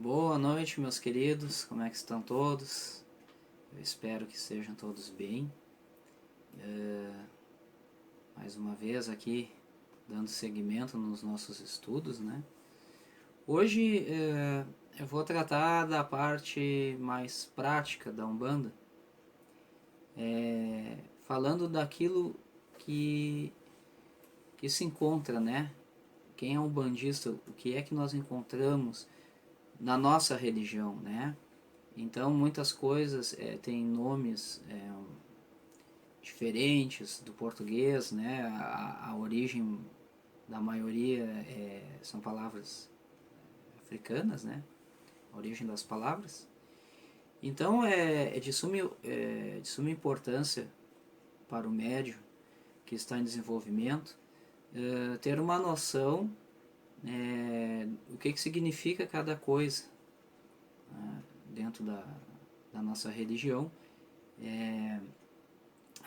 Boa noite, meus queridos, como é que estão todos? Eu espero que estejam todos bem. Mais uma vez aqui, dando seguimento nos nossos estudos, né? Hoje eu vou tratar da parte mais prática da Umbanda, falando daquilo que se encontra, né? Quem é um bandista, o que é que nós encontramos na nossa religião, né? Então muitas coisas têm nomes diferentes do português, né? A origem da maioria são palavras africanas, né? A origem das palavras. Então é de suma importância para o médium que está em desenvolvimento ter uma noção o que significa cada coisa dentro da nossa religião.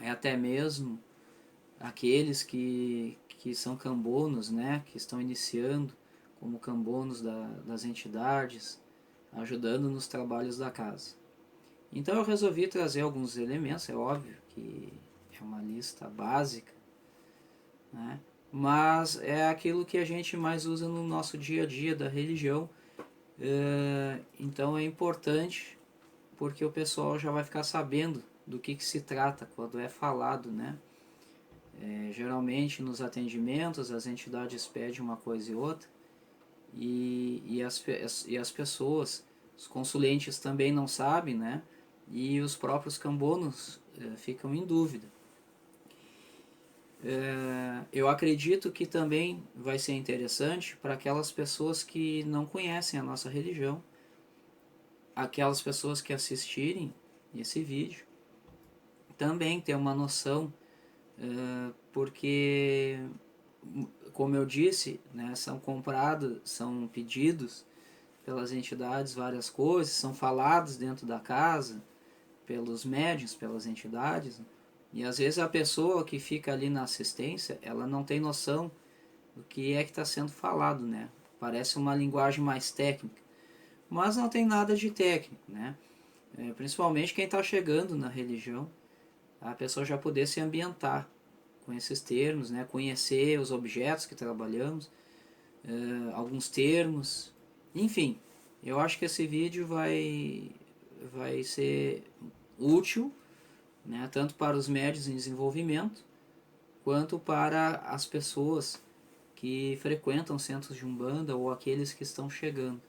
Até mesmo aqueles que são cambonos, né, que estão iniciando como cambonos das entidades, ajudando nos trabalhos da casa. Então eu resolvi trazer alguns elementos, é óbvio que é uma lista básica, né, mas é aquilo que a gente mais usa no nosso dia a dia da religião. Então é importante porque o pessoal já vai ficar sabendo do que se trata quando é falado, né? Geralmente nos atendimentos as entidades pedem uma coisa e outra e as pessoas, os consulentes também não sabem, né? E os próprios cambonos ficam em dúvida. Eu acredito que também vai ser interessante para aquelas pessoas que não conhecem a nossa religião, aquelas pessoas que assistirem esse vídeo, também ter uma noção, porque, como eu disse, né, são pedidos pelas entidades várias coisas, são falados dentro da casa, pelos médiuns, pelas entidades, né? E às vezes a pessoa que fica ali na assistência, ela não tem noção do que é que está sendo falado, né? Parece uma linguagem mais técnica, mas não tem nada de técnico, né? Principalmente quem está chegando na religião, a pessoa já poder se ambientar com esses termos, né? Conhecer os objetos que trabalhamos, alguns termos, enfim. Eu acho que esse vídeo vai ser útil, né, tanto para os médios em desenvolvimento, quanto para as pessoas que frequentam centros de Umbanda ou aqueles que estão chegando.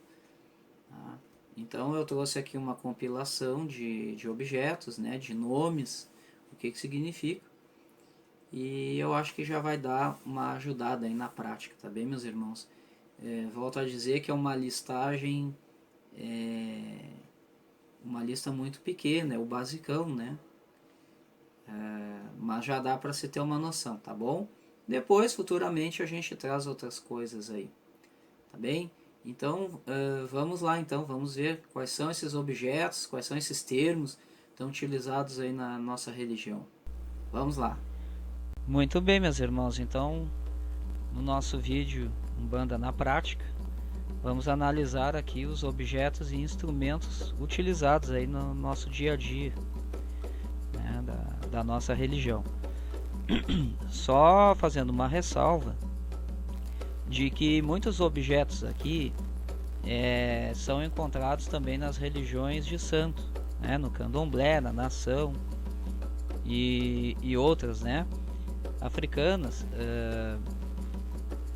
Tá? Então eu trouxe aqui uma compilação de objetos, né, de nomes, o que significa, e eu acho que já vai dar uma ajudada aí na prática, tá bem, meus irmãos? Volto a dizer que é uma listagem, uma lista muito pequena, é o basicão, né? Mas já dá para se ter uma noção, tá bom? Depois, futuramente, a gente traz outras coisas aí, tá bem? Então, vamos lá, então, vamos ver quais são esses objetos, quais são esses termos que estão utilizados aí na nossa religião. Vamos lá. Muito bem, meus irmãos, então, no nosso vídeo Umbanda na Prática, vamos analisar aqui os objetos e instrumentos utilizados aí no nosso dia a dia, né, da nossa religião. Só fazendo uma ressalva de que muitos objetos aqui são encontrados também nas religiões de santo, né, no candomblé, na nação e outras, né, africanas,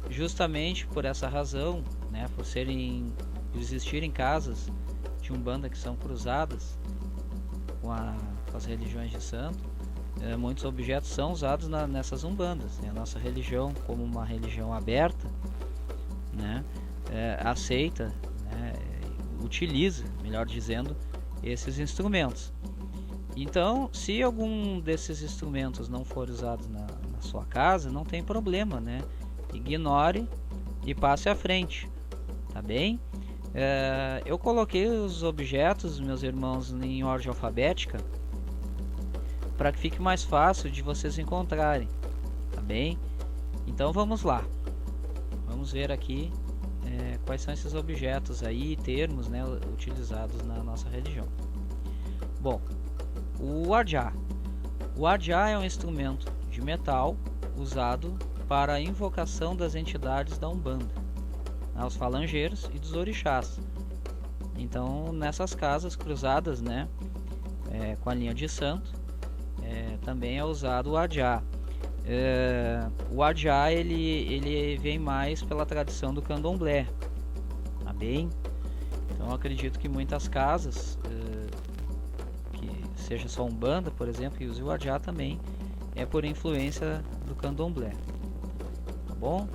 justamente por essa razão, né, por existirem casas de Umbanda que são cruzadas com as religiões de santo. Muitos objetos são usados nessas umbandas, né? A nossa religião, como uma religião aberta, né, aceita, né, utiliza, melhor dizendo, esses instrumentos. Então, se algum desses instrumentos não for usado na sua casa, não tem problema, né? Ignore e passe à frente, tá bem? Eu coloquei os objetos, meus irmãos, em ordem alfabética, para que fique mais fácil de vocês encontrarem, tá bem? Então vamos lá, vamos ver aqui quais são esses objetos aí, termos, né, utilizados na nossa religião. Bom, o arjá. O arjá é um instrumento de metal usado para a invocação das entidades da Umbanda, os falangeiros e dos orixás. Então, nessas casas cruzadas, né, com a linha de santo, também é usado o arjá. O arjá ele vem mais pela tradição do candomblé, tá bem? Então, eu acredito que muitas casas, que seja só Umbanda, por exemplo, que use o arjá também, é por influência do candomblé, tá bom?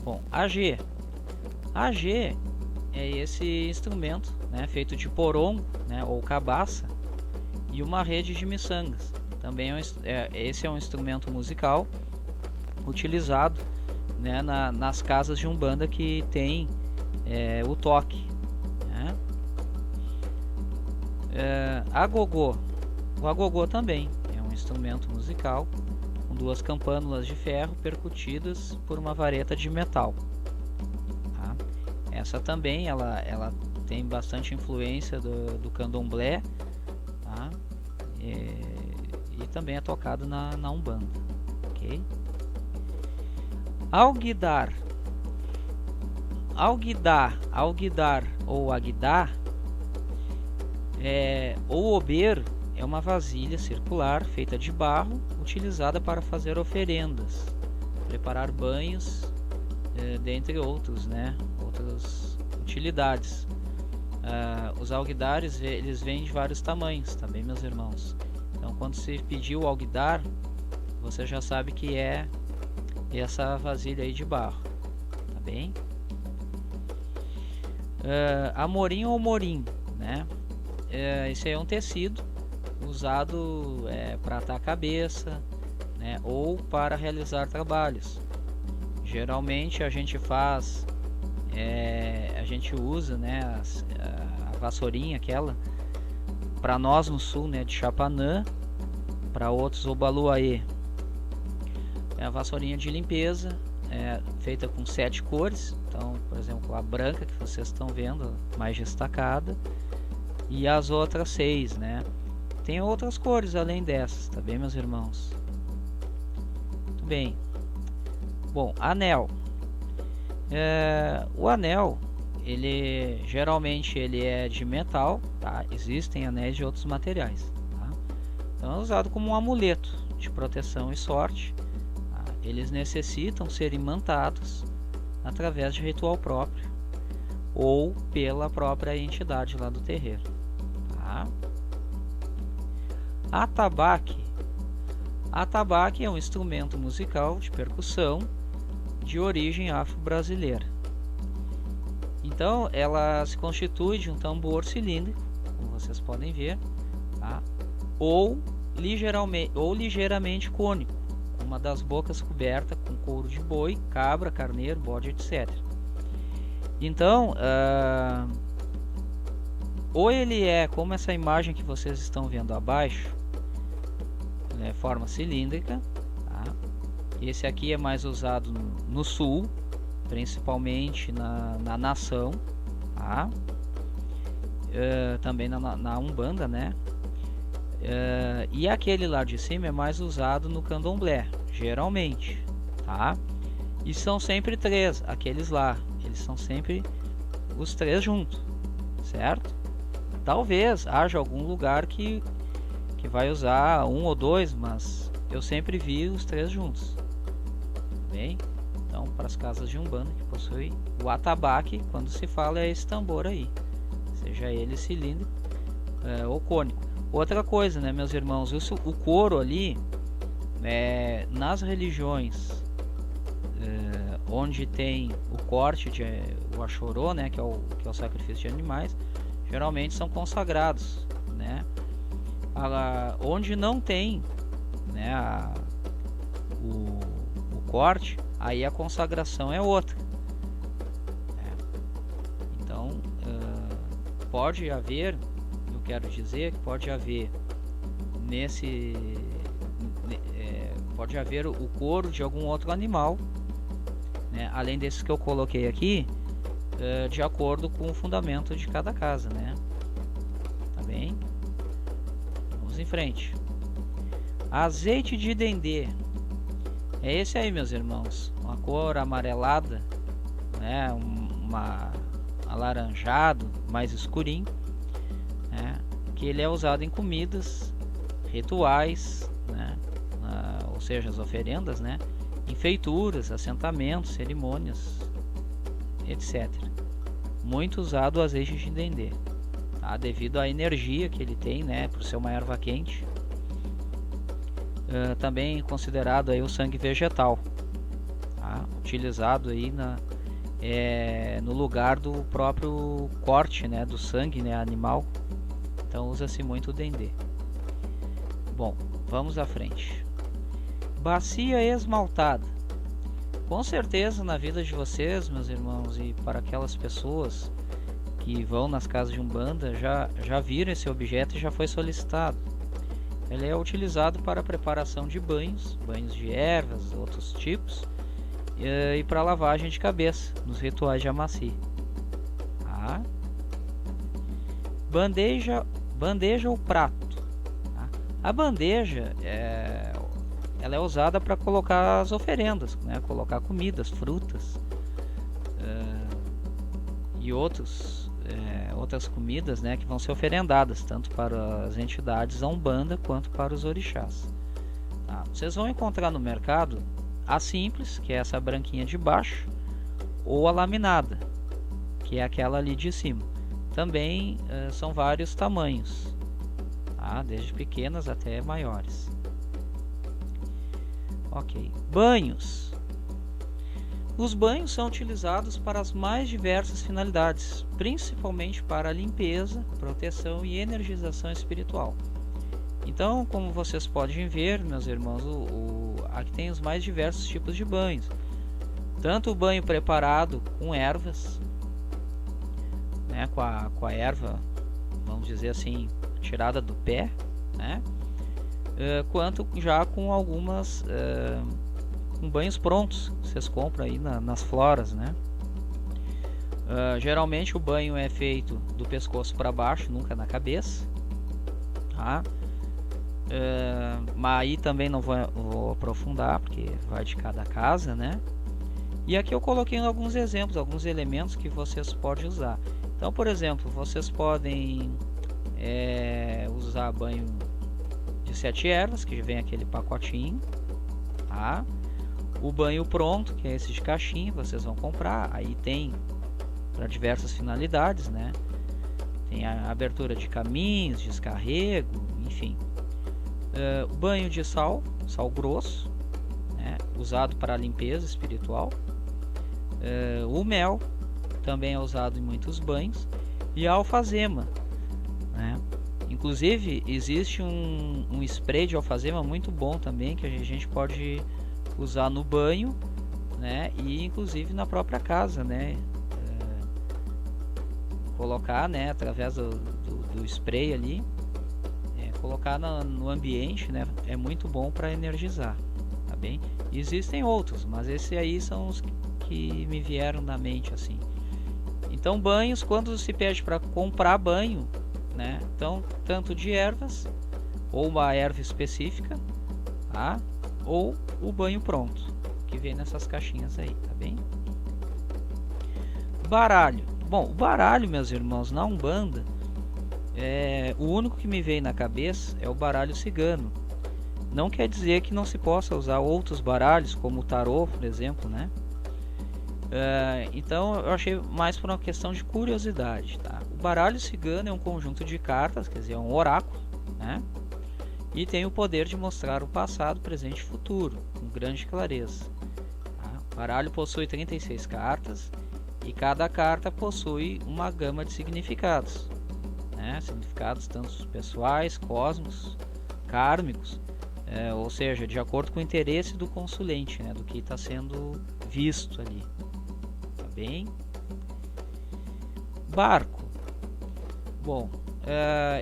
Bom, agê. Agê é esse instrumento, né, feito de porongo, né, ou cabaça, e uma rede de miçangas. Também esse é um instrumento musical utilizado, né, nas casas de Umbanda que tem o toque, né? Agogô. O agogô também é um instrumento musical com duas campânulas de ferro percutidas por uma vareta de metal. Tá? Essa também ela tem bastante influência do candomblé, tá? E também é tocado na Umbanda, ok? Alguidar ou aguidar ou ober é uma vasilha circular feita de barro utilizada para fazer oferendas, preparar banhos, dentre outros, né, outras utilidades. Os alguidares eles vêm de vários tamanhos, tá bem, meus irmãos? Então, quando se pediu o alguidar, você já sabe que é essa vasilha aí de barro, tá bem? Amorim ou morim, né? Esse aí é um tecido usado para atar a cabeça, né? Ou para realizar trabalhos. Geralmente a gente faz, a gente usa, né, a vassourinha aquela, para nós no sul, né, de Chapanã, para outros o baluaê. É a vassourinha de limpeza, feita com 7 cores. Então, por exemplo, a branca que vocês estão vendo, mais destacada, e as outras 6, né? Tem outras cores além dessas, tá bem, meus irmãos? Muito bem. Bom, anel. O anel, ele geralmente ele é de metal, tá? Existem anéis de outros materiais, tá? Então é usado como um amuleto de proteção e sorte. Tá? Eles necessitam ser imantados através de ritual próprio ou pela própria entidade lá do terreiro, tá? Atabaque. Atabaque é um instrumento musical de percussão de origem afro-brasileira. Então, ela se constitui de um tambor cilíndrico, como vocês podem ver, tá? ou ligeiramente cônico, com uma das bocas coberta com couro de boi, cabra, carneiro, bode, etc. Então, ou ele é como essa imagem que vocês estão vendo abaixo, né, forma cilíndrica, tá? Esse aqui é mais usado no sul, principalmente na nação, tá? Também na Umbanda, né? E aquele lá de cima é mais usado no candomblé, geralmente, tá? E são sempre 3, aqueles lá, eles são sempre os 3 juntos, certo? Talvez haja algum lugar que vai usar 1 ou 2, mas eu sempre vi os 3 juntos, bem? Então, para as casas de Umbanda que possuem o atabaque, quando se fala é esse tambor aí, seja ele cilíndrico ou cônico. Outra coisa, né, meus irmãos, o couro ali, nas religiões onde tem o corte de o axorô, né, que é o sacrifício de animais, geralmente são consagrados, né? Onde não tem, né, o corte, aí a consagração é outra, né? Então pode haver, eu quero dizer que pode haver pode haver o couro de algum outro animal, né, além desses que eu coloquei aqui, de acordo com o fundamento de cada casa, né? Tá bem? Vamos em frente. Azeite de dendê. É esse aí, meus irmãos. Uma cor amarelada, né? Alaranjado, mais escurinho, né? Que ele é usado em comidas, rituais, né? Ou seja, as oferendas, né? Em feituras, assentamentos, cerimônias, etc. Muito usado o azeite de dendê, tá? Devido à energia que ele tem, né? Por ser uma erva quente. Também considerado aí o sangue vegetal, tá? Utilizado aí no lugar do próprio corte, né? Do sangue, né? Animal. Então usa-se muito o dendê. Bom, vamos à frente. Bacia esmaltada. Com certeza na vida de vocês, meus irmãos, e para aquelas pessoas que vão nas casas de Umbanda, já viram esse objeto e já foi solicitado. Ele é utilizado para a preparação de banhos de ervas, outros tipos, e para lavagem de cabeça, nos rituais de Amaci. Tá? Bandeja ou prato. Tá? A bandeja ela é usada para colocar as oferendas, né? Colocar comidas, frutas e outras comidas, né? Que vão ser oferendadas tanto para as entidades da Umbanda quanto para os orixás. Tá? Vocês vão encontrar no mercado a simples, que é essa branquinha de baixo, ou a laminada, que é aquela ali de cima. Também são vários tamanhos, tá? Desde pequenas até maiores. Ok. Banhos. Os banhos são utilizados para as mais diversas finalidades, principalmente para a limpeza, proteção e energização espiritual. Então, como vocês podem ver, meus irmãos, aqui tem os mais diversos tipos de banhos. Tanto o banho preparado com ervas, né, com a erva, vamos dizer assim, tirada do pé, né, quanto já com algumas com banhos prontos que vocês compram aí nas floras, né? Geralmente o banho é feito do pescoço para baixo, nunca na cabeça, tá? Mas aí também não vou aprofundar porque vai de cada casa, né? E aqui eu coloquei alguns exemplos, alguns elementos que vocês podem usar. Então, por exemplo, vocês podem usar banho de 7 ervas, que vem aquele pacotinho, tá? O banho pronto, que é esse de caixinha, vocês vão comprar. Aí tem para diversas finalidades, né? Tem a abertura de caminhos, descarrego, enfim. O banho de sal grosso, né? Usado para a limpeza espiritual. O mel também é usado em muitos banhos. E a alfazema, né? Inclusive existe um spray de alfazema muito bom também, que a gente pode usar no banho, né? E inclusive na própria casa, né? Colocar, né? Através do spray ali, colocar no ambiente, né? É muito bom para energizar, tá bem? Existem outros, mas esses aí são os que me vieram na mente assim. Então, banhos, quando se pede para comprar banho, né? Então, tanto de ervas ou uma erva específica, tá? Ou o banho pronto, que vem nessas caixinhas aí, tá bem? Baralho. Bom, o baralho, meus irmãos, na Umbanda, o único que me veio na cabeça é o baralho cigano. Não quer dizer que não se possa usar outros baralhos, como o tarô, por exemplo, né? Então eu achei mais por uma questão de curiosidade, tá? O baralho cigano é um conjunto de cartas, quer dizer, é um oráculo, né? E tem o poder de mostrar o passado, presente e futuro, com grande clareza. Tá? O baralho possui 36 cartas e cada carta possui uma gama de significados, né? Significados tanto pessoais, cósmicos, kármicos, ou seja, de acordo com o interesse do consulente, né? Do que está sendo visto ali. Tá bem? Barco. Bom,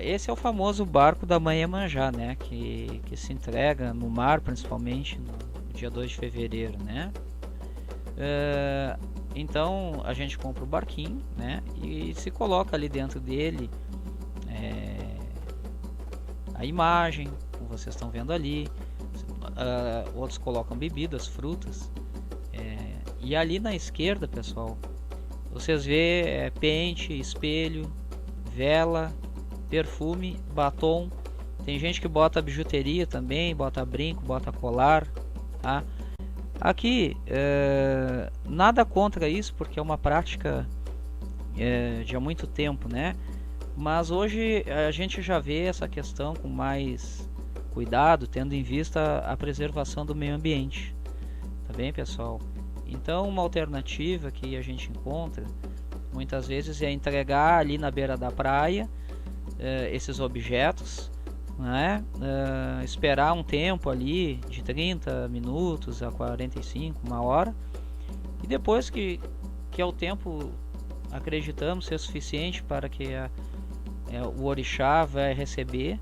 esse é o famoso barco da Mãe Iemanjá, né? Que se entrega no mar, principalmente no dia 2 de fevereiro, né? Então a gente compra o barquinho, né, e se coloca ali dentro dele a imagem, como vocês estão vendo ali. Outros colocam bebidas, frutas. E ali na esquerda, pessoal, vocês vê pente, espelho, vela, perfume, batom. Tem gente que bota bijuteria também, bota brinco, bota colar, tá? Aqui, nada contra isso, porque é uma prática de há muito tempo, né? Mas hoje a gente já vê essa questão com mais cuidado, tendo em vista a preservação do meio ambiente. Tá bem, pessoal? Então, uma alternativa que a gente encontra muitas vezes é entregar ali na beira da praia esses objetos, né? Esperar um tempo ali de 30 minutos a 45, uma hora, e depois que é o tempo, acreditamos ser suficiente para que o orixá vai receber,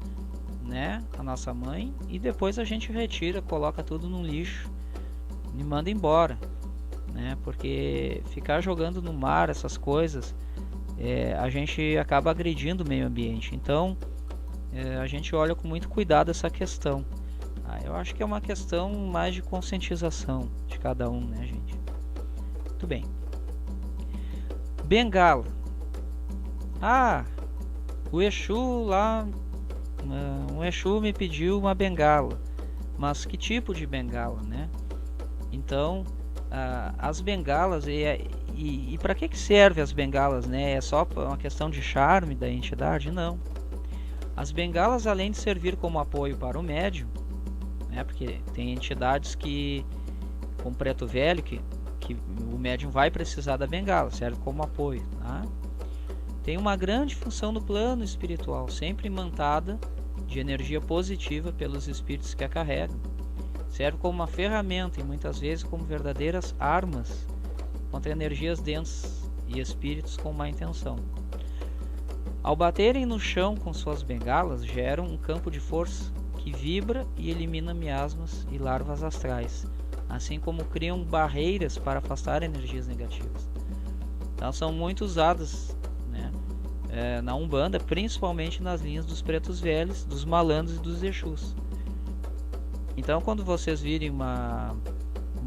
né, a nossa mãe, e depois a gente retira, coloca tudo no lixo e manda embora, né? Porque ficar jogando no mar essas coisas, a gente acaba agredindo o meio ambiente. Então a gente olha com muito cuidado essa questão. Eu acho que é uma questão mais de conscientização de cada um, né, gente? Muito bem. Bengala. O Exu lá, um Exu me pediu uma bengala. Mas que tipo de bengala, né? Então, as bengalas, e para que serve as bengalas, né? É só uma questão de charme da entidade? Não. As bengalas, além de servir como apoio para o médium, né? Porque tem entidades que, como Preto Velho, que o médium vai precisar da bengala, serve como apoio, tá? Tem uma grande função no plano espiritual, sempre imantada de energia positiva pelos espíritos que a carregam. Serve como uma ferramenta e muitas vezes como verdadeiras armas contra energias densas e espíritos com má intenção. Ao baterem no chão com suas bengalas, geram um campo de força que vibra e elimina miasmas e larvas astrais, assim como criam barreiras para afastar energias negativas. Então são muito usadas, né, na Umbanda, principalmente nas linhas dos pretos velhos, dos malandros e dos Exus. Então quando vocês virem uma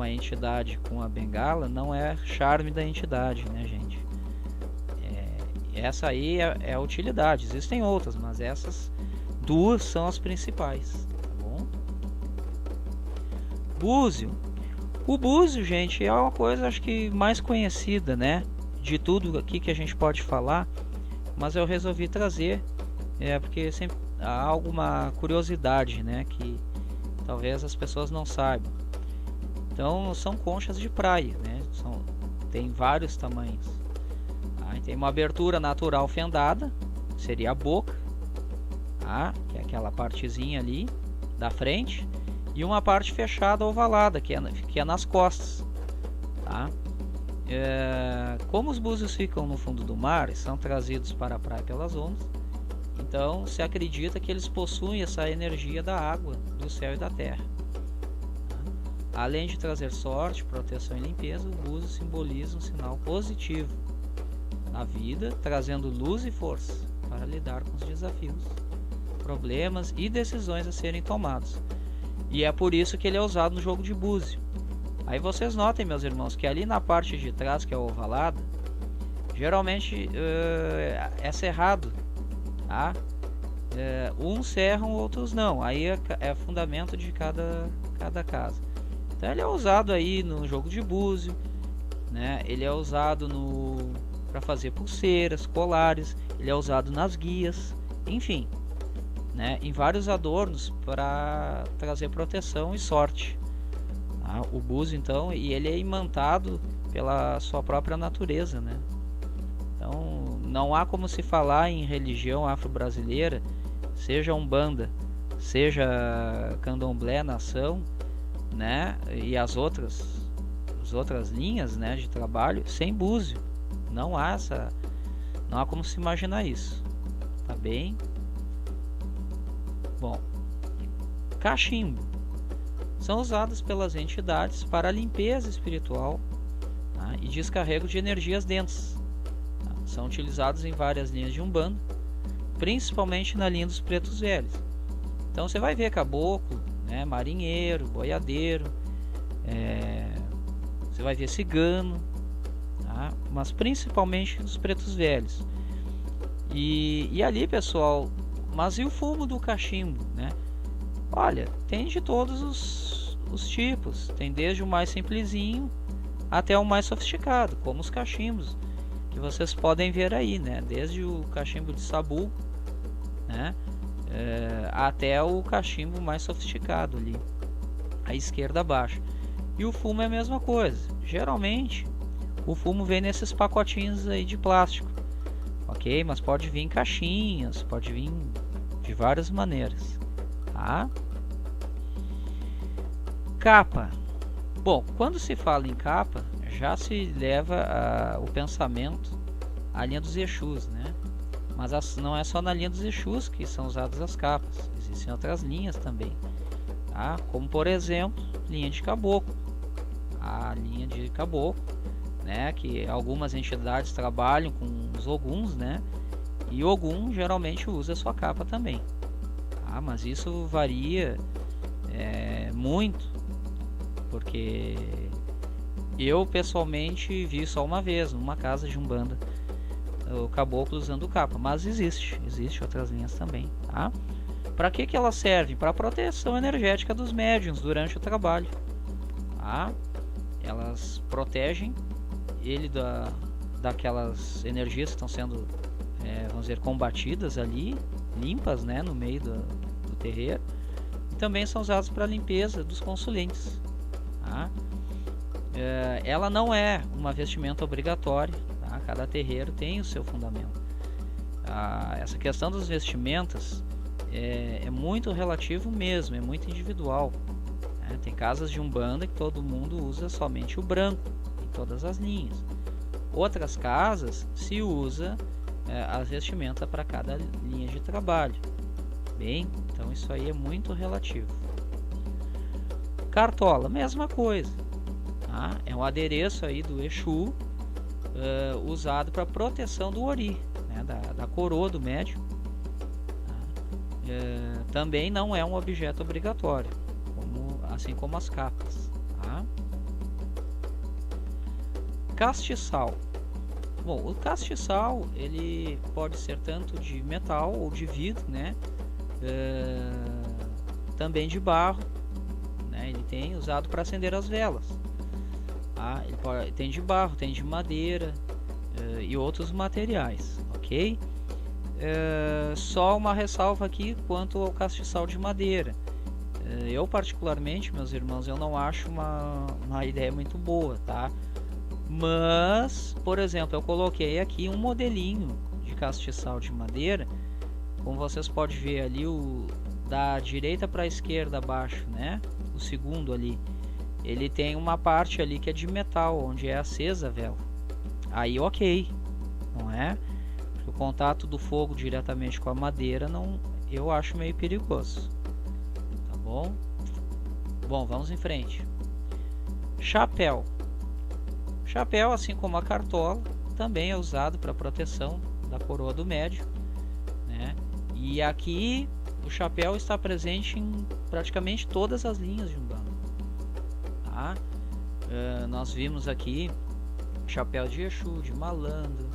entidade com a bengala, não é charme da entidade, né, gente? Essa aí é a utilidade. Existem outras, mas essas duas são as principais, tá bom? Búzio. O búzio, gente, é uma coisa, acho que mais conhecida, né, de tudo aqui que a gente pode falar, mas eu resolvi trazer porque sempre há alguma curiosidade, né, que talvez as pessoas não saibam. Então são conchas de praia, né? Tem vários tamanhos. Tem uma abertura natural fendada, seria a boca, que é aquela partezinha ali da frente, e uma parte fechada ovalada, que é nas costas, tá? Como os búzios ficam no fundo do mar e são trazidos para a praia pelas ondas, então se acredita que eles possuem essa energia da água, do céu e da terra. Além de trazer sorte, proteção e limpeza, o búzio simboliza um sinal positivo na vida, trazendo luz e força para lidar com os desafios, problemas e decisões a serem tomados. E é por isso que ele é usado no jogo de búzio. Aí vocês notem, meus irmãos, que ali na parte de trás, que é ovalada, geralmente é cerrado, tá? Uns serram, outros não. Aí é fundamento de cada casa. Então ele é usado aí no jogo de búzio, né? Ele é usado para fazer pulseiras, colares, ele é usado nas guias, enfim, né? Em vários adornos para trazer proteção e sorte. Tá? O búzio, então, e ele é imantado pela sua própria natureza, né? Então não há como se falar em religião afro-brasileira, seja Umbanda, seja Candomblé, nação, né, e as outras linhas, né, de trabalho sem búzio. Não há como se imaginar isso, tá bem? Bom, cachimbo são usados pelas entidades para a limpeza espiritual, tá? tá? E descarrego de energias densas. Tá? São utilizados em várias linhas de Umbanda, principalmente na linha dos pretos velhos. Então você vai ver caboclo, né, marinheiro, boiadeiro, você vai ver cigano, tá? Mas principalmente dos pretos velhos. E ali, pessoal, mas e o fumo do cachimbo, né? Olha, tem de todos os tipos, tem desde o mais simplesinho até o mais sofisticado, como os cachimbos que vocês podem ver aí, né? Desde o cachimbo de sabu, né? Até o cachimbo mais sofisticado ali, à esquerda abaixo. E o fumo é a mesma coisa. Geralmente o fumo vem nesses pacotinhos aí de plástico, ok? Mas pode vir em caixinhas, pode vir de várias maneiras, tá? Capa. Bom, quando se fala em capa, já se leva o pensamento à linha dos Exus, né? Mas não é só na linha dos Exus que são usadas as capas, existem outras linhas também, tá? Como por exemplo, linha de caboclo, a linha de caboclo, né? Que algumas entidades trabalham com os oguns, né? E Ogum geralmente usa sua capa também, tá? Mas isso varia muito, porque eu pessoalmente vi só uma vez numa casa de Umbanda o caboclo usando capa, mas existe outras linhas também, tá? Para que elas servem? Para proteção energética dos médiuns durante o trabalho, tá? Elas protegem ele daquelas energias que estão sendo, vamos dizer, combatidas ali, limpas, né, no meio do terreiro. E também são usadas para limpeza dos consulentes, tá? Ela não é uma vestimenta obrigatória, tá? Cada terreiro tem o seu fundamento. Essa questão das vestimentas é muito relativo mesmo, é muito individual, né? Tem casas de Umbanda que todo mundo usa somente o branco em todas as linhas. Outras casas se usa a vestimenta para cada linha de trabalho. Bem, então isso aí é muito relativo. Cartola, mesma coisa, tá? É um adereço aí do Exu, usado para proteção do Ori, né? da coroa do médium, tá? Também não é um objeto obrigatório, assim como as capas, tá? Castiçal. Bom, o castiçal ele pode ser tanto de metal ou de vidro, né? Também de barro, né? Ele tem usado para acender as velas. Tem de barro, tem de madeira e outros materiais, ok? Só uma ressalva aqui quanto ao castiçal de madeira. Eu particularmente, meus irmãos, eu não acho uma ideia muito boa, tá? Mas, por exemplo, eu coloquei aqui um modelinho de castiçal de madeira. Como vocês podem ver ali, da direita para a esquerda abaixo, né? O segundo ali, ele tem uma parte ali que é de metal, onde é acesa a vela. Aí ok, não é? Porque o contato do fogo diretamente com a madeira, eu acho meio perigoso. Tá bom? Bom, vamos em frente. Chapéu. Chapéu, assim como a cartola, também é usado para proteção da coroa do médium, né? E aqui o chapéu está presente em praticamente todas as linhas de Umbanda, tá? Nós vimos aqui chapéu de Exu, de malandro,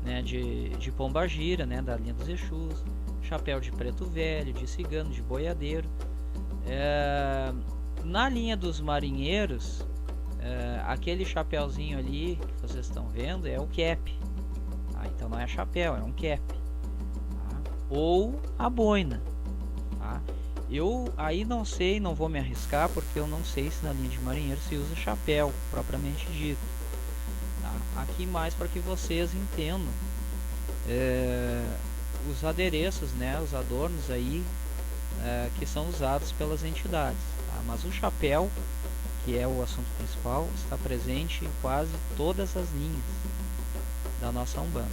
né? de pombagira, né? Da linha dos Exus, chapéu de preto velho, de cigano, de boiadeiro. Na linha dos marinheiros, aquele chapéuzinho ali que vocês estão vendo é o cap, tá? Então não é chapéu, é um cap, tá? Ou a boina, tá? Eu aí não sei, não vou me arriscar, porque eu não sei se na linha de marinheiro se usa chapéu propriamente dito, tá? Aqui mais para que vocês entendam os adereços, né, os adornos aí que são usados pelas entidades, tá? Mas o chapéu, que é o assunto principal, está presente em quase todas as linhas da nossa Umbanda.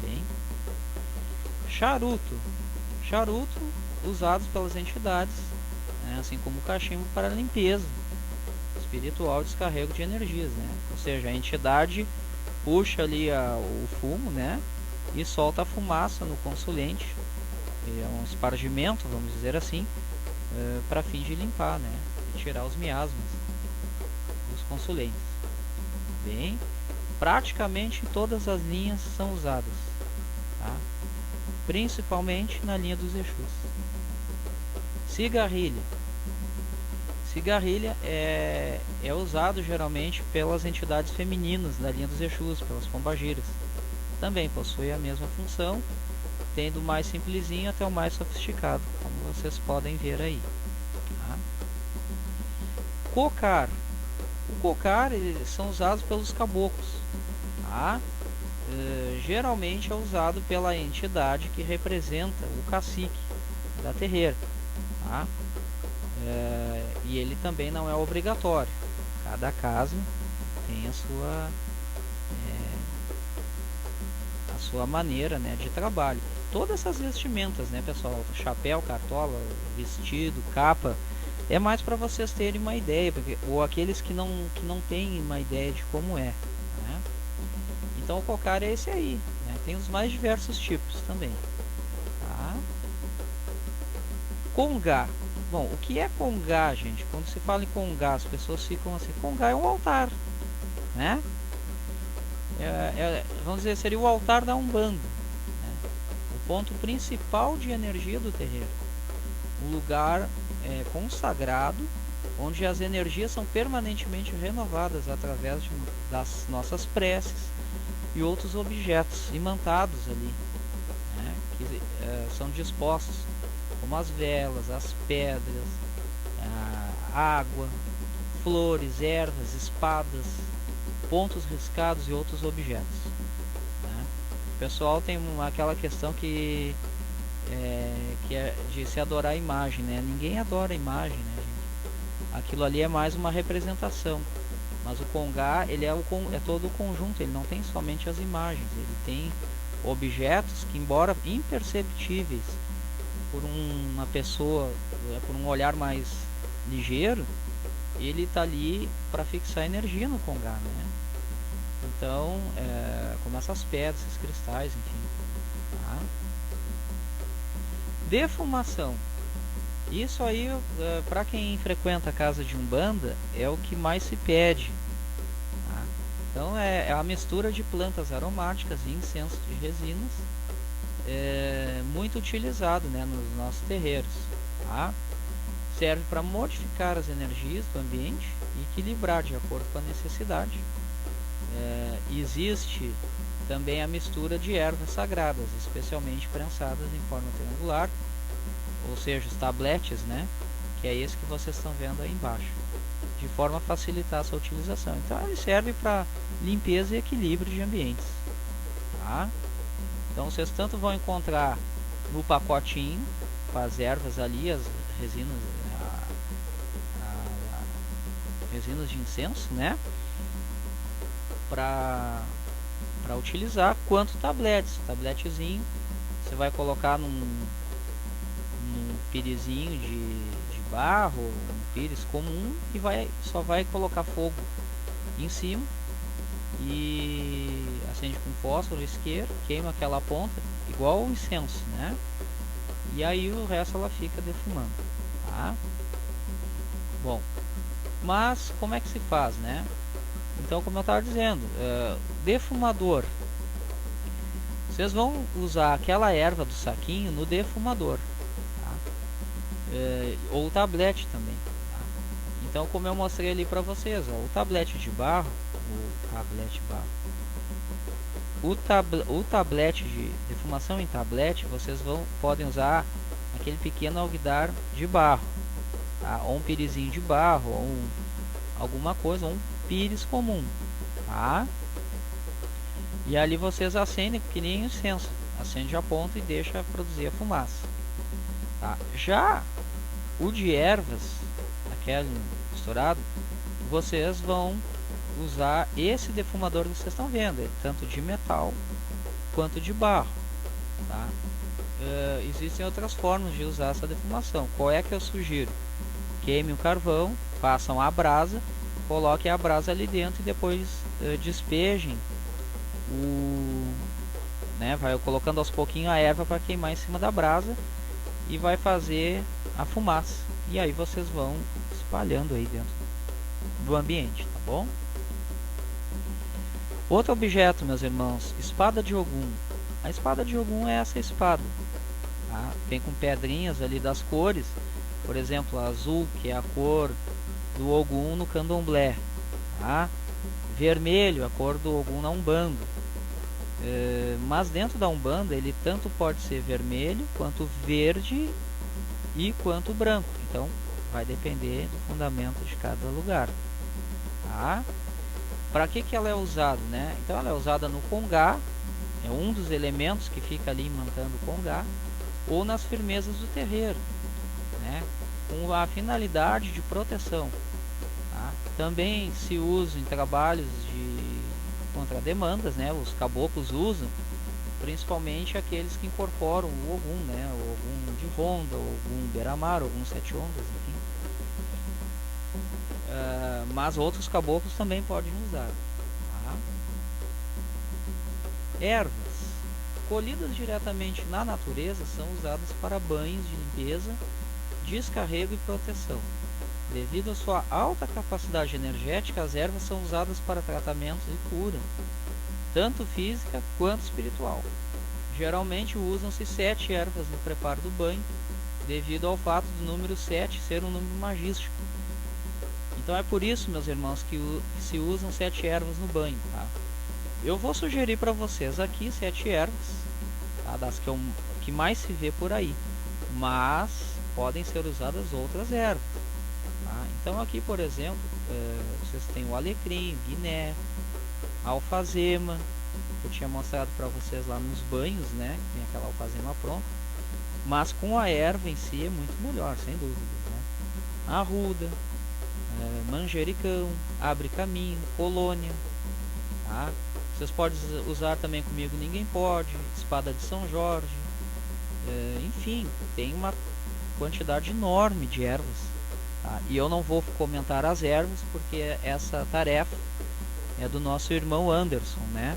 Bem? Charuto. Charuto usados pelas entidades, né, assim como o cachimbo para limpeza. Os espiritual, descarrego de energias, né? Ou seja, a entidade puxa ali o fumo, né? E solta a fumaça no consulente, é um espargimento, vamos dizer assim, para fim de limpar, né? E tirar os miasmas dos consulentes. Bem, praticamente todas as linhas são usadas, tá? Principalmente na linha dos Exus. Cigarrilha. Cigarrilha é usado geralmente pelas entidades femininas da linha dos Exus, pelas pombagiras. Também possui a mesma função, tendo o mais simplesinho até o mais sofisticado, como vocês podem ver aí. Tá? Cocar. O cocar eles são usados pelos caboclos. Tá? Geralmente é usado pela entidade que representa o cacique da terreira. Tá? E ele também não é obrigatório. Cada casa tem a sua maneira, né, de trabalho. Todas essas vestimentas, né, pessoal, chapéu, cartola, vestido, capa, é mais para vocês terem uma ideia, ou aqueles que não têm uma ideia de como é, né? Então o cocar é esse aí, né? Tem os mais diversos tipos também, tá? Congá. Bom, o que é congá, gente? Quando se fala em congá, as pessoas ficam assim, congá é um altar, né? Vamos dizer, seria o altar da Umbanda, né? O ponto principal de energia do terreiro. Um lugar consagrado, onde as energias são permanentemente renovadas através das nossas preces e outros objetos imantados ali, né? Que são dispostos, como as velas, as pedras, a água, flores, ervas, espadas, pontos riscados e outros objetos, né? O pessoal tem aquela questão que é de se adorar a imagem, né? Ninguém adora a imagem, né, gente? Aquilo ali é mais uma representação, mas o congá ele é todo o conjunto, ele não tem somente as imagens, ele tem objetos que, embora imperceptíveis por uma pessoa, por um olhar mais ligeiro, ele está ali para fixar energia no congá, né? Então, como essas pedras, esses cristais, enfim, tá? Defumação. Isso aí, para quem frequenta a casa de Umbanda, é o que mais se pede, tá? Então, é a mistura de plantas aromáticas e incensos de resinas, muito utilizado, né, nos nossos terreiros, tá? Serve para modificar as energias do ambiente e equilibrar de acordo com a necessidade. Existe também a mistura de ervas sagradas, especialmente prensadas em forma triangular, ou seja, os tabletes, né, que é esse que vocês estão vendo aí embaixo, de forma a facilitar a sua utilização. Então ele serve para limpeza e equilíbrio de ambientes, tá? Então vocês tanto vão encontrar no pacotinho com as ervas ali, as resinas, resinas de incenso, né, para utilizar, quanto tabletezinho, você vai colocar num pirizinho de barro, um pires comum, e só vai colocar fogo em cima e acende com fósforo, isqueiro, queima aquela ponta igual o incenso, né? E aí o resto ela fica defumando, tá? Bom, mas como é que se faz, né? Então, como eu estava dizendo, defumador, vocês vão usar aquela erva do saquinho no defumador, tá? Ou o tablete também, tá? Então, como eu mostrei ali para vocês, ó, o tablete de barro, o tablete de defumação em tablete, vocês podem usar aquele pequeno alguidar de barro, tá? Ou um pirizinho de barro, ou alguma coisa, ou um pires comum, tá? E ali vocês acendem que nem incenso, acende a ponta e deixa produzir a fumaça, tá? Já o de ervas, aquele misturado, vocês vão usar esse defumador que vocês estão vendo, tanto de metal quanto de barro, tá? Existem outras formas de usar essa defumação. Qual é que eu sugiro? Queime o carvão, façam a brasa coloquem a brasa ali dentro e depois despejem vai colocando aos pouquinhos a erva para queimar em cima da brasa e vai fazer a fumaça. E aí vocês vão espalhando aí dentro do ambiente, tá bom? Outro objeto, meus irmãos, espada de Ogum. A espada de Ogum é essa espada, tá? Vem com pedrinhas ali das cores, por exemplo, a azul, que é a cor do Ogum no Candomblé, tá? Vermelho, a cor do Ogum na Umbanda. Mas dentro da Umbanda ele tanto pode ser vermelho, quanto verde e quanto branco. Então vai depender do fundamento de cada lugar, tá? Para que ela é usada, né? Então ela é usada no congá, é um dos elementos que fica ali mantendo o congá, ou nas firmezas do terreiro, né? Com a finalidade de proteção, tá? Também se usa em trabalhos contra demandas, né? Os caboclos usam, principalmente aqueles que incorporam o Ogum, né? O Ogum de Ronda, o Ogum Beira-Mar, o Ogum Sete Ondas, enfim. Mas outros caboclos também podem usar, tá? Ervas colhidas diretamente na natureza são usadas para banhos de limpeza, descarrego e proteção. Devido à sua alta capacidade energética, as ervas são usadas para tratamentos e cura, tanto física quanto espiritual. Geralmente usam-se 7 ervas no preparo do banho, devido ao fato do número 7 ser um número magístico. Então é por isso, meus irmãos, que se usam 7 ervas no banho, tá? Eu vou sugerir para vocês aqui 7 ervas, tá? Das que mais se vê por aí, mas podem ser usadas outras ervas, tá? Então aqui, por exemplo, vocês têm o alecrim, o guiné, a alfazema, que eu tinha mostrado para vocês lá nos banhos, né? Tem aquela alfazema pronta, mas com a erva em si é muito melhor, sem dúvida, né? Arruda, manjericão, abre caminho, colônia, tá? Vocês podem usar também comigo Ninguém Pode, espada de São Jorge, enfim, tem uma quantidade enorme de ervas, tá? E eu não vou comentar as ervas porque essa tarefa é do nosso irmão Anderson, né?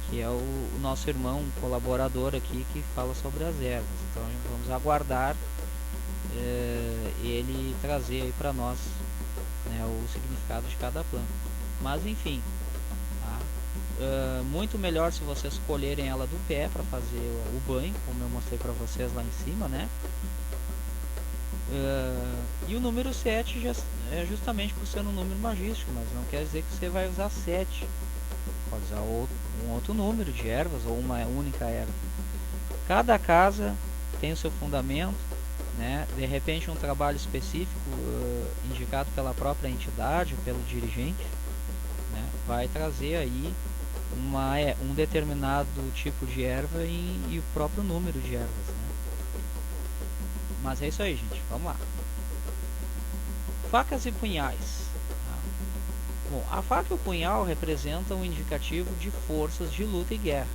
Que é o nosso irmão colaborador aqui que fala sobre as ervas. Então vamos aguardar ele trazer aí para nós, né, o significado de cada planta. Mas enfim, tá? Muito melhor se vocês colherem ela do pé para fazer o banho, como eu mostrei para vocês lá em cima, né? E o número 7 já é justamente por ser um número magístico, mas não quer dizer que você vai usar 7. Pode usar um outro número de ervas ou uma única erva. Cada casa tem o seu fundamento, né? De repente um trabalho específico indicado pela própria entidade ou pelo dirigente, né? Vai trazer aí um determinado tipo de erva e o próprio número de ervas, né? Mas é isso aí, gente, vamos lá. Facas e punhais. Bom, a faca e o punhal representam um indicativo de forças de luta e guerra,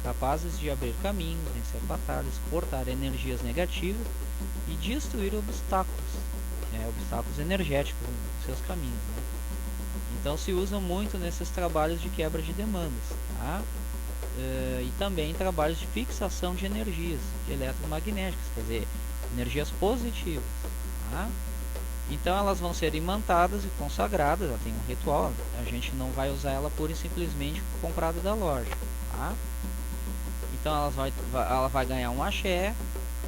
capazes de abrir caminhos, vencer batalhas, cortar energias negativas e destruir obstáculos, obstáculos energéticos nos seus caminhos, né? Então se usa muito nesses trabalhos de quebra de demandas, tá? E também em trabalhos de fixação de energias eletromagnéticas, quer dizer, energias positivas, tá? Então elas vão ser imantadas e consagradas, ela tem um ritual, a gente não vai usar ela pura e simplesmente comprada da loja, tá? Então ela vai ganhar um axé,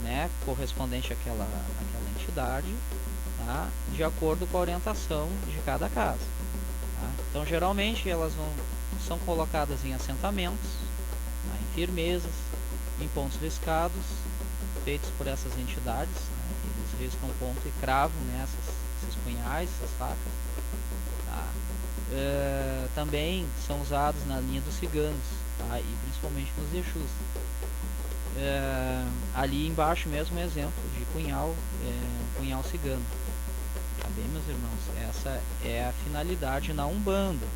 né, correspondente àquela entidade, tá? De acordo com a orientação de cada casa, tá? Então geralmente elas são colocadas em assentamentos, tá? Em firmezas, em pontos riscados, feitos por essas entidades, né? Eles riscam ponto e cravam, né, esses punhais, essas facas, tá? Também são usados na linha dos ciganos, tá? E principalmente nos Exus. Ali embaixo mesmo é exemplo de punhal cigano, tá bem, meus irmãos? Essa é a finalidade na Umbanda,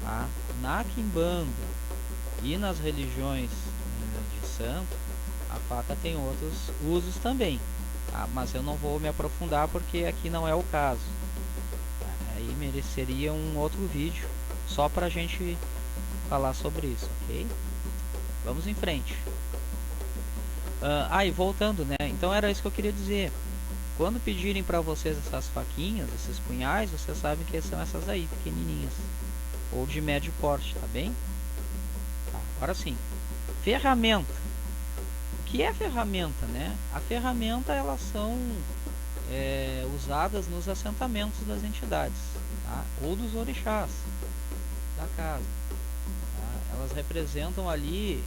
tá? Na Quimbanda e nas religiões de santo, a faca tem outros usos também, tá? Mas eu não vou me aprofundar porque aqui não é o caso, tá? mereceria um outro vídeo só pra gente falar sobre isso, ok? Vamos em frente. E voltando, né? Então era isso que eu queria dizer. Quando pedirem para vocês essas faquinhas, esses punhais, vocês sabem que são essas aí, pequenininhas, ou de médio porte, tá bem? Tá, agora sim. Ferramenta. O que é ferramenta, né? A ferramenta, elas são usadas nos assentamentos das entidades, tá? Ou dos orixás da casa, tá? Elas representam ali,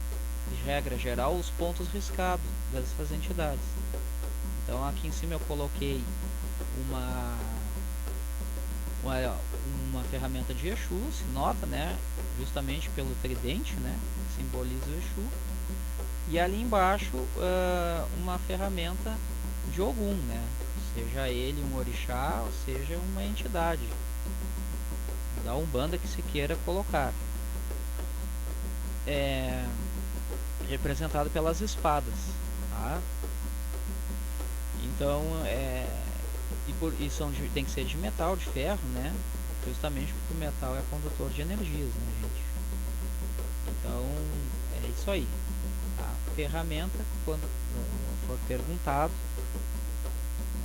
de regra geral, os pontos riscados dessas entidades. Então aqui em cima eu coloquei uma ferramenta de Exu, se nota, né? Justamente pelo tridente, né? Que simboliza o Exu. E ali embaixo uma ferramenta de Ogum, né? Seja ele um orixá, ou seja uma entidade da Umbanda que se queira colocar. Representado pelas espadas, tá? Então tem que ser de metal, de ferro, né? Justamente porque o metal é condutor de energias, né, gente? Então é isso aí, tá? Ferramenta, quando for perguntado,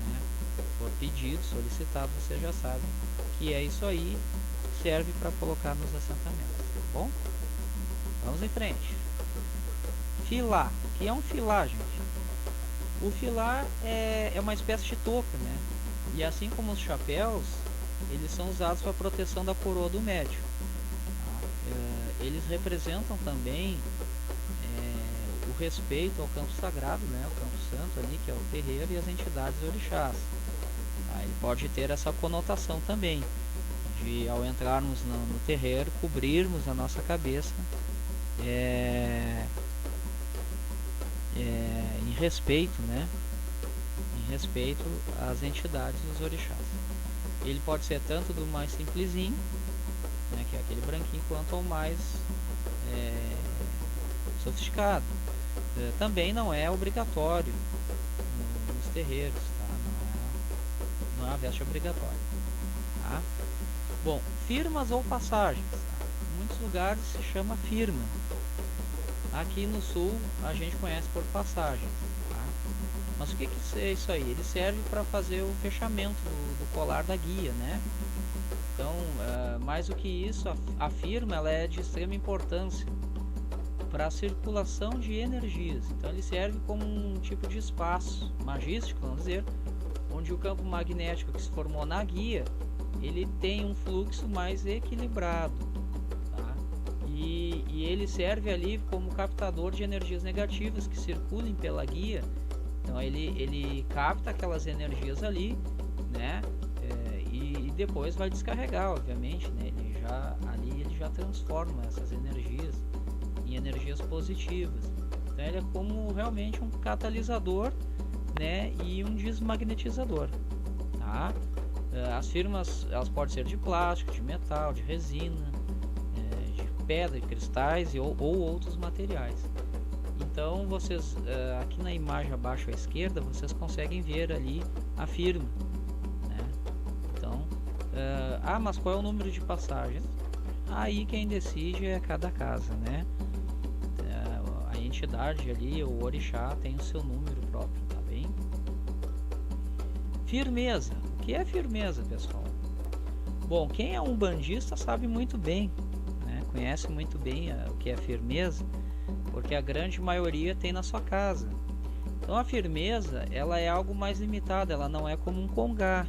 né, for pedido, solicitado, você já sabe que é isso aí, serve para colocar nos assentamentos, tá bom? Vamos em frente. Filar. O que é um filar, gente? O filar é uma espécie de touca, né? E assim como os chapéus, eles são usados para proteção da coroa do médium. Eles representam também o respeito ao campo sagrado, né? O campo santo ali, que é o terreiro, e as entidades orixás. Ele pode ter essa conotação também, de ao entrarmos no terreiro, cobrirmos a nossa cabeça em respeito, né? Em respeito às entidades dos orixás. Ele pode ser tanto do mais simplesinho, né, que é aquele branquinho, quanto ao mais sofisticado. Também não é obrigatório nos terreiros, tá? Não é uma veste obrigatória, tá? Bom, firmas ou passagens, tá? Em muitos lugares se chama firma. Aqui no sul a gente conhece por passagens, tá? Mas o que é isso aí? Ele serve para fazer o fechamento do colar da guia, né? Então, mais do que isso, a firma ela é de extrema importância para a circulação de energias. Então ele serve como um tipo de espaço magístico, vamos dizer, onde o campo magnético que se formou na guia, ele tem um fluxo mais equilibrado. E ele serve ali como captador de energias negativas que circulem pela guia. Então ele capta aquelas energias ali, né? E depois vai descarregar, obviamente, né? Ele já transforma essas energias em energias positivas. Então ele é como realmente um catalisador, né? E um desmagnetizador, tá? As firmas, elas podem ser de plástico, de metal, de resina, pedra, de cristais ou outros materiais. Então vocês aqui na imagem abaixo à esquerda vocês conseguem ver ali a firma, né? Então mas qual é o número de passagens? Aí quem decide é cada casa, né? A entidade ali, o orixá, tem o seu número próprio, tá bem? Firmeza. O que é firmeza, pessoal? Bom, quem é umbandista sabe muito bem, conhece muito bem o que é firmeza, porque a grande maioria tem na sua casa. Então a firmeza ela é algo mais limitado, ela não é como um congá,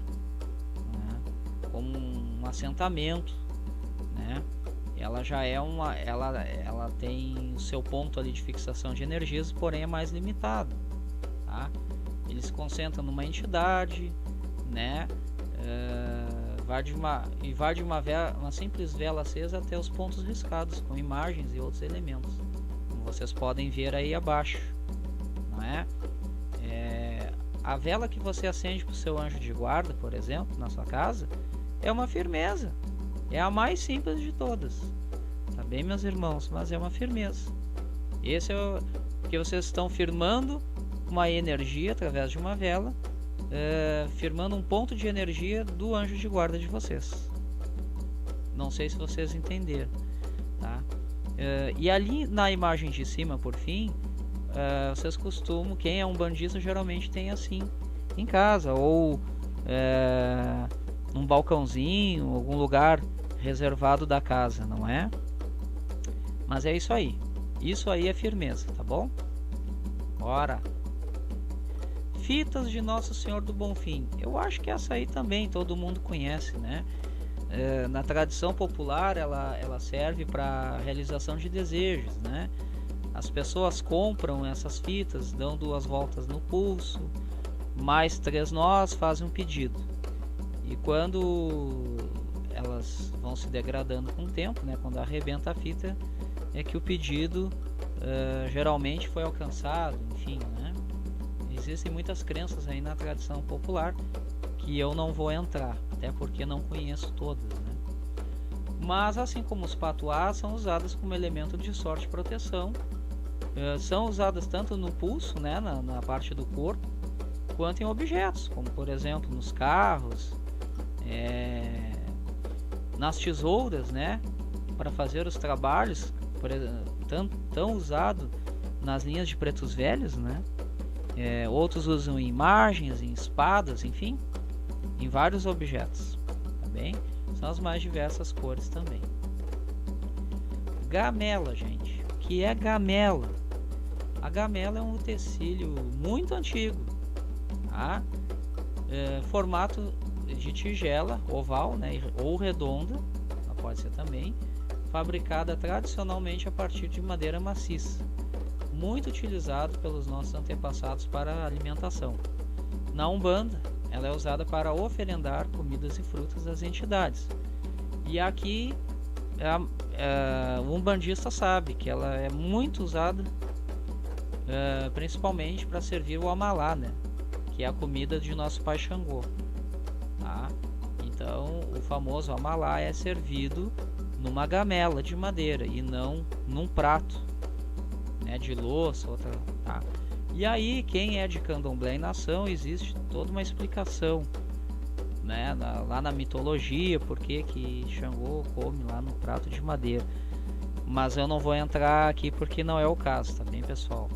né? Como um assentamento, né? Ela já é ela tem o seu ponto ali de fixação de energias, porém é mais limitado, tá? Ele se concentra numa entidade, né? Vai de uma simples vela acesa até os pontos riscados com imagens e outros elementos, como vocês podem ver aí abaixo, não é? A vela que você acende para o seu anjo de guarda, por exemplo, na sua casa, é uma firmeza, é a mais simples de todas, tá bem, meus irmãos? Mas é uma firmeza. Esse é o que vocês estão firmando uma energia através de uma vela, firmando um ponto de energia do anjo de guarda de vocês, Não sei se vocês entenderam, tá? E ali na imagem de cima, por fim, vocês costumam, quem é um bandista geralmente tem assim em casa, ou num balcãozinho, algum lugar reservado da casa, não é? Mas é isso aí. Isso aí é firmeza, tá bom? Bora! Fitas de Nosso Senhor do Bonfim. Eu acho que essa aí também todo mundo conhece, né? Na tradição popular ela serve para realização de desejos, né? As pessoas compram essas fitas, dão 2 voltas no pulso, mais 3 nós, fazem um pedido. E quando elas vão se degradando com o tempo, né? Quando arrebenta a fita, é que o pedido geralmente foi alcançado, enfim, né? Existem muitas crenças aí na tradição popular que eu não vou entrar, até porque não conheço todas, né? Mas assim como os patuás, são usadas como elemento de sorte e proteção, são usadas tanto no pulso, né, na parte do corpo, quanto em objetos, como por exemplo nos carros, nas tesouras, né, para fazer os trabalhos, tão usado nas linhas de pretos velhos, né? Outros usam em imagens, em espadas, enfim, em vários objetos, tá bem? São as mais diversas cores também. Gamela, gente. O que é gamela? A gamela é um utensílio muito antigo, tá? Formato de tigela oval, né, ou redonda, ela pode ser também, fabricada tradicionalmente a partir de madeira maciça, muito utilizado pelos nossos antepassados para alimentação. Na Umbanda, ela é usada para oferendar comidas e frutas às entidades. E aqui o umbandista sabe que ela é muito usada principalmente para servir o amalá, né? Que é a comida de nosso pai Xangô. Tá? Então o famoso amalá é servido numa gamela de madeira e não num prato, né, de louça, outra, tá? E aí, quem é de candomblé em nação, existe toda uma explicação, né, lá na mitologia, por que Xangô come lá no prato de madeira. Mas eu não vou entrar aqui porque não é o caso, tá bem, pessoal?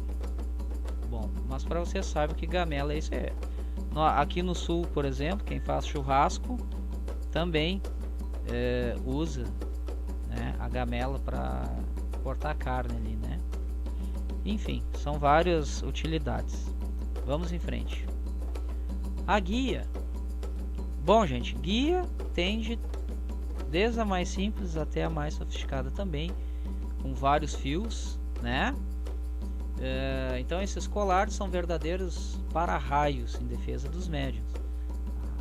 Bom, mas para você sabe que gamela é isso aí. Aqui no sul, por exemplo, quem faz churrasco também usa, né, a gamela para cortar a carne ali, né? Enfim, são várias utilidades. Vamos em frente. A guia. Bom, gente, guia tem desde a mais simples até a mais sofisticada também, com vários fios, né? Então esses colares são verdadeiros para-raios em defesa dos médiuns.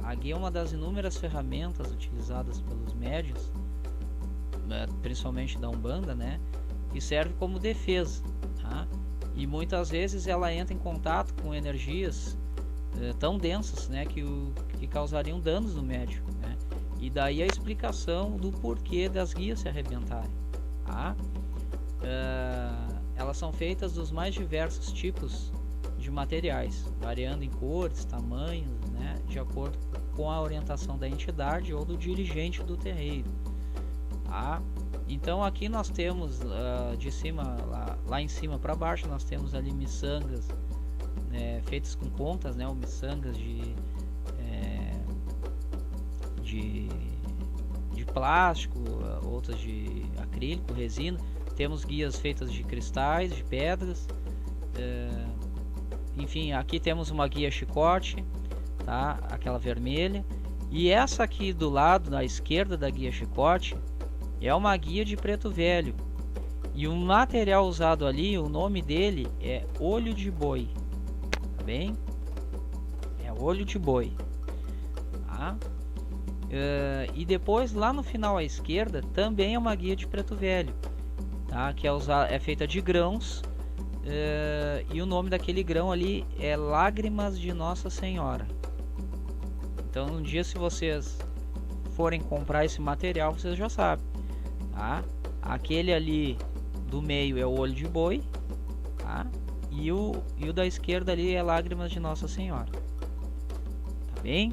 A guia é uma das inúmeras ferramentas utilizadas pelos médiuns, principalmente da Umbanda, né? Que serve como defesa, tá? E muitas vezes ela entra em contato com energias tão densas, né, que causariam danos no médium, né? E daí a explicação do porquê das guias se arrebentarem, tá? Elas são feitas dos mais diversos tipos de materiais, variando em cores, tamanhos, né, de acordo com a orientação da entidade ou do dirigente do terreiro, tá? Então aqui nós temos de cima, lá em cima para baixo, nós temos ali miçangas feitas com pontas, né, ou miçangas de plástico, outras de acrílico, resina. Temos guias feitas de cristais, de pedras, enfim, aqui temos uma guia chicote, tá? Aquela vermelha, e essa aqui do lado, à esquerda da guia chicote, é uma guia de preto velho, e o material usado ali, o nome dele é olho de boi, tá bem? É olho de boi, tá? E depois lá no final à esquerda também é uma guia de preto velho, tá? Que é feita de grãos, e o nome daquele grão ali é Lágrimas de Nossa Senhora. Então um dia, se vocês forem comprar esse material, vocês já sabem, tá? Aquele ali do meio é o olho de boi, tá? E o da esquerda ali é Lágrimas de Nossa Senhora, tá bem?